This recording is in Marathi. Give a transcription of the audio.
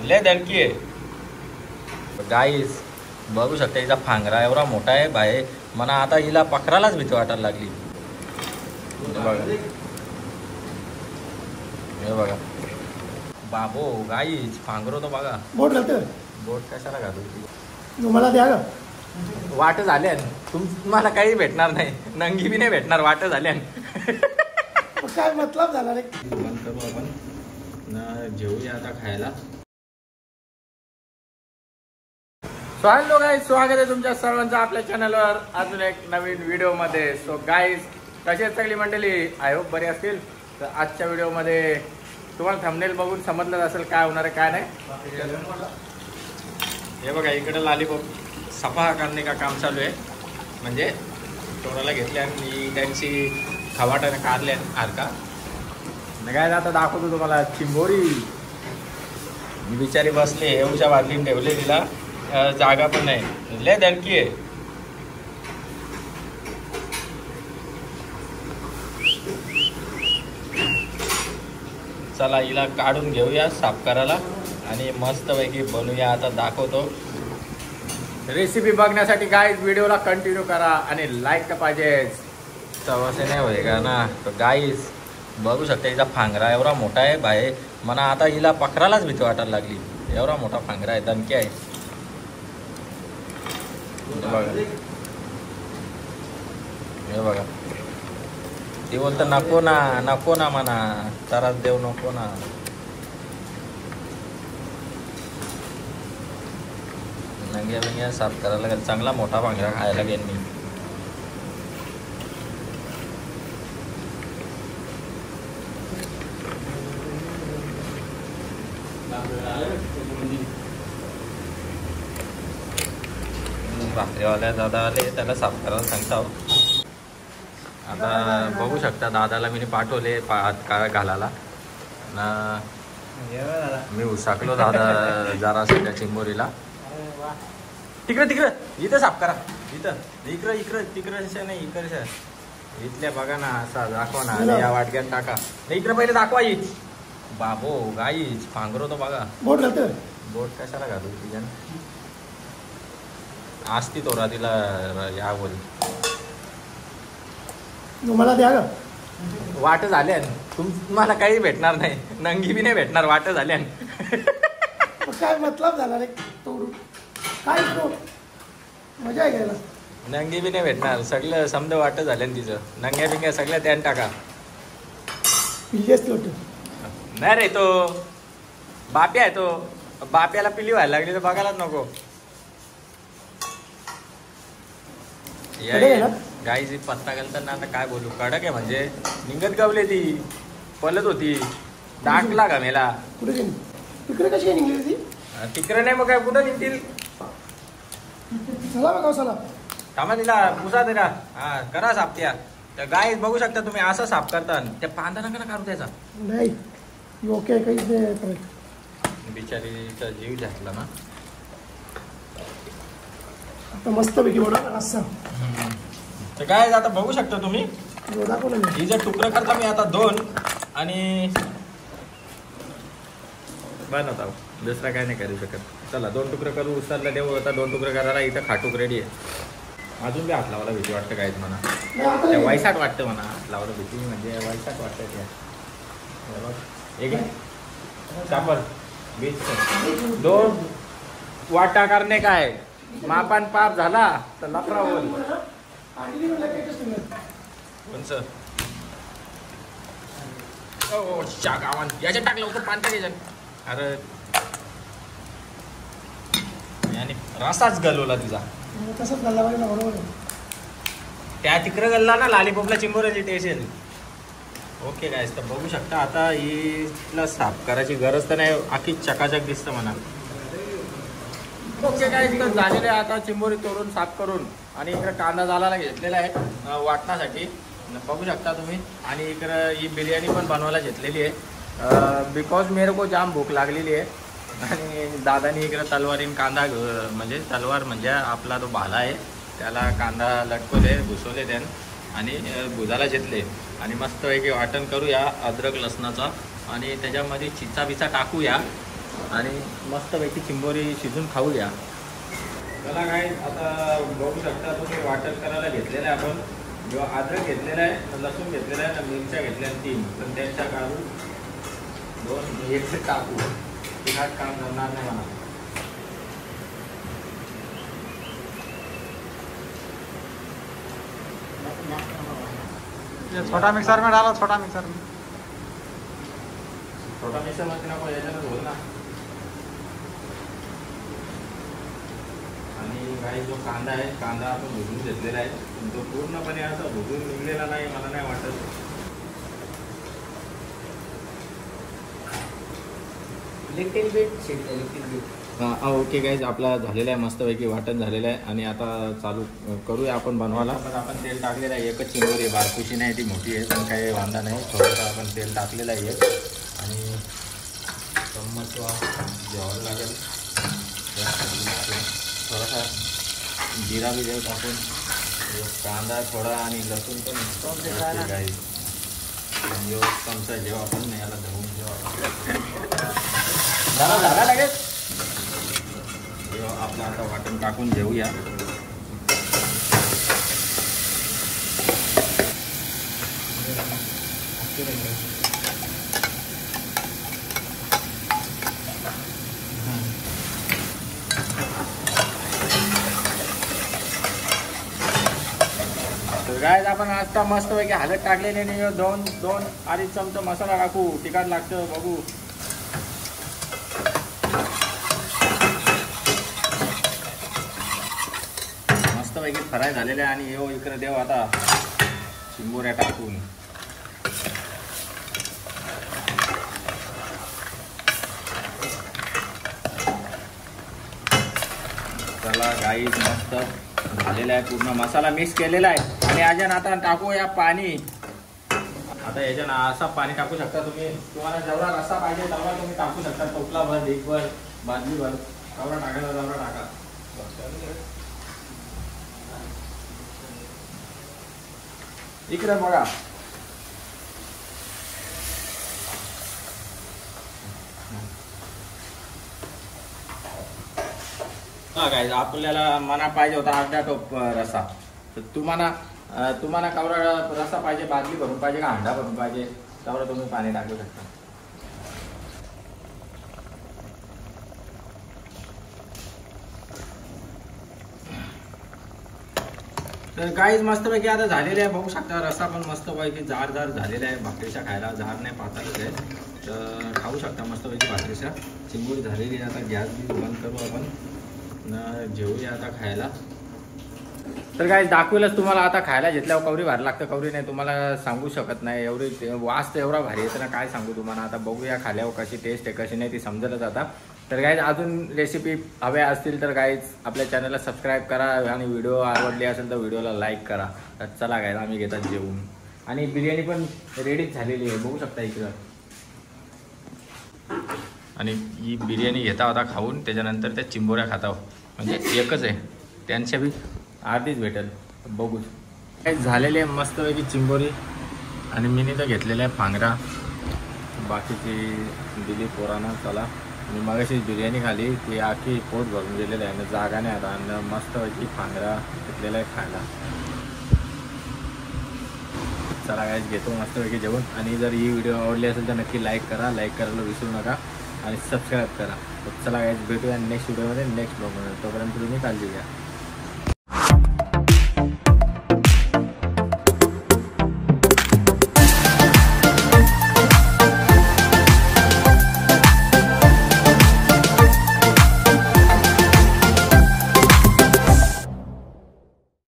लय दणकी आहे गाईस. बघू शकता हिचा फांगरा एवढा मोठा आहे बाहेर. मला आता हिला पकडायलाच भीती वाटायला लागली. हे बघा बाबो गाईस फांगरो तो बघा. बोट घालतोय. बोट कशाला घालू तुम्हाला द्या का वाट झाल्या. तुम्हाला काही भेटणार नाही. नंगी बी नाही भेटणार. वाट झाल्या. काय मतलब झाला रे. बंद करू आपण जेवूया आता खायला. सो हॅलो गाईज, स्वागत आहे तुमच्या सर्वांचं आपल्या चॅनलवर अजून एक नवीन व्हिडिओमध्ये. सो गाईज कशी सगळी मंडळी, आय होप बरी असतील. तर आजच्या व्हिडिओमध्ये तुम्हाला थंबनेल बघून समजलं असेल काय होणार आहे काय नाही. हे बघा इकडे लॉलीपॉप सफा करणे का काम चालू आहे. म्हणजे चोराला घेतल्या आणि त्यांची खवाटाने काढल्या आरका. काय आता दाखवतो तुम्हाला चिंबोरी. बिचारी बसले एवढ्या बादलीने ठेवले. तिला जागा पण नाही. लय दणकी आहे. चला हिला काढून घेऊया साफ करायला आणि मस्तपैकी बनवूया. आता दाखवतो रेसिपी बघण्यासाठी गाईज व्हिडिओला कंटिन्यू करा आणि लाईक तर पाहिजेच. तवसे नाही होय का ना. तर गाईज बघू शकता हिचा फांगरा एवढा मोठा आहे बाहेर. मला आता हिला पकडायलाच भीती वाटायला लागली. एवढा मोठा फांगरा आहे. दणकी आहे. हे बघा ती बोलत नको ना नको ना म्हणा. त्रास देऊ नको ना. नंग्या बिंग्या साफ करायला लागेल. चांगला मोठा भांगरा खायला लागेल मी. भाकरीवाल्या दादा आले त्याला साफ करायला सांगतो. आता बघू शकता दादाला मी पाठवले हात काळा घालायला ना. मी उसाकलो दादा जरासं त्या चिंबोरीला. तिकडं तिकडं इथं साफ करा. इथं इकडं इकडं तिकडं नाही इकडं इथल्या बघा ना. असा दाखवा ना. या वाटक्यात टाका. इकडं पहिले दाखवा. हीच बाबो गाईच फांगरो तो बघा. बोट घालतोय. बोट कशाला घालू तिच्या आस्ती तोरा तिला या बोल. तुम्हाला द्या का वाट झाल्या. तुम्हाला काही भेटणार नाही. नंगी बी नाही भेटणार. वाट झाल्या. काय मतलब झाला रे. तोडून काय मजा आहे घ्यायला. नंगी बी नाही भेटणार. सगळं समजा वाट झाल्या तिचं. नंग्या बिंग्या सगळ्या त्यान टाका. पिल्ली असते वाटतं. नाही रे तो बाप्या आहे. तो बाप्याला पिल्ली व्हायला लागली तर बघायलाच नको. गाईची पत्ता घालताना आता काय बोलू. कडक आहे म्हणजे निघत गावले. ती पलत होती. डाकला का मेला. कुठे गेली तिकडे. कशी निघली ती. तिकडे नाही मग काय कुठं निघतील. चला बघा चला. थांबा तिला पुसा दे ना. हा करा साफ. त्या गाय बघू शकता तुम्ही असं साफ करता. त्या पांदा नका ना काढू त्याचा. नाही ओके काहीच नाही. बिचारीचा जीव घातला ना. आता मस्तपैकी बनवणार असं. तर काय आता बघू शकता तुम्ही. दाखवलं ही जर तुकडं करता मी आता 2 आणि बनवता. दुसरा काय नाही करू शकत. चला 2 तुकडं करू. उचलला देऊ. आता 2 तुकडं करायला इथं खाटूक रेडी आहे. अजून बी हात लावायला भीती वाटतं काय म्हणा. त्या वैसाट वाटतं म्हणा. हात लावायला भीती म्हणजे वैसाट वाटतं. त्या एक चापर 2 वाटा करणे काय मापान पाप झाला तर लफरा होईल. कोणचं गावान याच्यात टाकलं होतं पाणी याच्यात. अरे आणि रसाच गलवला तिचा. तसंच गल्ला पाहिजे ना. बरोबर त्या तिकडं गल्ला ना लॉलीपॉपला चिंबोऱ्याची टेस्ट येईल. ओके गाईस तर बघू शकता. आता हिला साफ करायची गरज तर नाही. आखी चकाचक दिसतं म्हणा. ओके गाईस तर झालेलं आहे. आता चिंबोरी तोडून साफ करून आणि इकडे कांदा झाला घेतलेला आहे वाटण्यासाठी. बघू शकता तुम्ही. आणि इकडं ही बिर्याणी पण बनवायला घेतलेली आहे. बिकॉज मेरे को जाम भूक लागलेली आहे. आणि दादानी इकडं तलवारीन कांदा म्हणजे तलवार म्हणजे आपला तो भाला आहे त्याला कांदा लटकवले घुसवले त्यान आणि भुजाला घेतले. आणि मस्तपैकी वाटण करूया अद्रक लसणाचा. आणि त्याच्यामध्ये चिचा बिचा टाकूया आणि मस्तपैकी चिंबोरी शिजून खाऊया. चला काय आता बघू शकता तुम्ही वाटण करायला घेतलेलं आहे आपण. जेव्हा अद्रक घेतलेला आहे, लसूण घेतलेला आहे, मिरच्या घेतल्या 3, पण त्याच्या काढून 2 एक टाकू. तिखट काम करणार नाही मला. छोटा मिक्सर में डालो, छोटा मिक्सर में. छोटा मिक्सर मध्ये नको, याच्यानं होईल ना. आणि काही जो कांदा आहे, कांदा आपण भुजून घेतलेला आहे, पण तो पूर्णपणे असा भुजून निघलेला नाही, मला नाही वाटत. Little bit. ओके गाईज, आपला झालेला आहे मस्तपैकी वाटण झालेलं आहे. आणि आता चालू करूया आपण बनवायला. आपण तेल टाकलेलं आहे. एकच चिंबोरी बारकुशी नाही, ती मोठी आहे, पण काही वांदा नाही. थोडंसं आपण तेल टाकलेलं आहे आणि चम्मच घ्यावं लागेल. थोडासा जिरा बी देऊ टाकून, कांदा थोडा आणि लसूण पण गाईज. चमचा जेव्हा आपण याला धरून झाला लगेच. आपलं आता वाटण टाकून घेऊया. तर गाईज आपण आता मस्तपैकी हलत टाकलेले नाही. 2-2-2.5 चमचा मसाला टाकू. तिखट लागतं बघू. मस्तपैकी फ्राय झालेले आहे. आणि येऊ इकडे देऊ आता चिंबोऱ्या टाकून. चला गाईज, मस्त झालेला आहे. पूर्ण मसाला मिक्स केलेला आहे. आणि याच्यानं आता टाकूया पाणी. आता याच्यानं असा पाणी टाकू शकता तुम्ही. तुम्हाला जेवढा रस्सा पाहिजे तेवढा तुम्ही टाकू शकता. टोपलाभर, ढीगभर, बादलीभर, तेवढा टाकायला तेवढा टाका. इकडे बघा. काय आपल्याला मना पाहिजे होता अर्धा टोप रसा. तर तुम्हाला केवढा रसा पाहिजे, बादली भरून पाहिजे का हांडा भरून पाहिजे, तेवढं तुम्ही पाणी टाकू शकता. तर गाईज मस्तपैकी आता झालेले आहे. बघू शकता रस्सा पण मस्तपैकी जाड झालेला आहे. भाकरीच्या खायला जाड नाही, पातळच आहे. तर खाऊ शकता मस्तपैकी भाकरीच्या. चिंबोरी झालेली आहे. आता गॅस बी बंद करू आपण, जेवूया आता खायला. तर गाईज दाखवेलच तुम्हाला. आता खायला घेतल्यावर कवरी भारी लागतं. कवरी नाही तुम्हाला सांगू शकत नाही. एवढी वास तर एवढा भारी येतं ना, काय सांगू तुम्हाला. आता बघूया खाल्यावर कशी टेस्ट आहे कशी नाही ती समजेलच आता. तर गाईज अजून रेसिपी हव्या असतील तर गाईज आपल्या चॅनलला सबस्क्राईब करा. आणि व्हिडिओ आवडली असेल तर व्हिडिओला लाईक करा. तर चला गाईज आम्ही घेतात जेवून. आणि बिर्याणी पण रेडीच झालेली आहे, बघू शकता इकडं. आणि ही बिर्याणी घेता होता खाऊन, त्याच्यानंतर त्या चिंबोऱ्या खाता. म्हणजे एकच आहे, त्यांच्या बी अर्धीच भेटेल. बघू काही झालेली आहे मस्तपैकी चिंबोरी. आणि मी तर घेतलेला आहे फांगरा. बाकीची दिली पोरांना. चला मी मगाशी बिर्याणी खाली, ती आखी पोट भरून गेलेलं आहे. जागा नाही आता. आणि मस्तपैकी फांगरा घेतलेला आहे खायला. चला काहीच घेतो मस्तपैकी जेवण. आणि जर ही व्हिडिओ आवडली असेल तर नक्की लाईक करा. लाईक करायला विसरू नका. आणि सबस्क्राईब करा. तर चला काहीच भेटूया नेक्स्ट व्हिडिओमध्ये, नेक्स्ट ब्लॉगमध्ये. तोपर्यंत तुम्ही काळजी घ्या.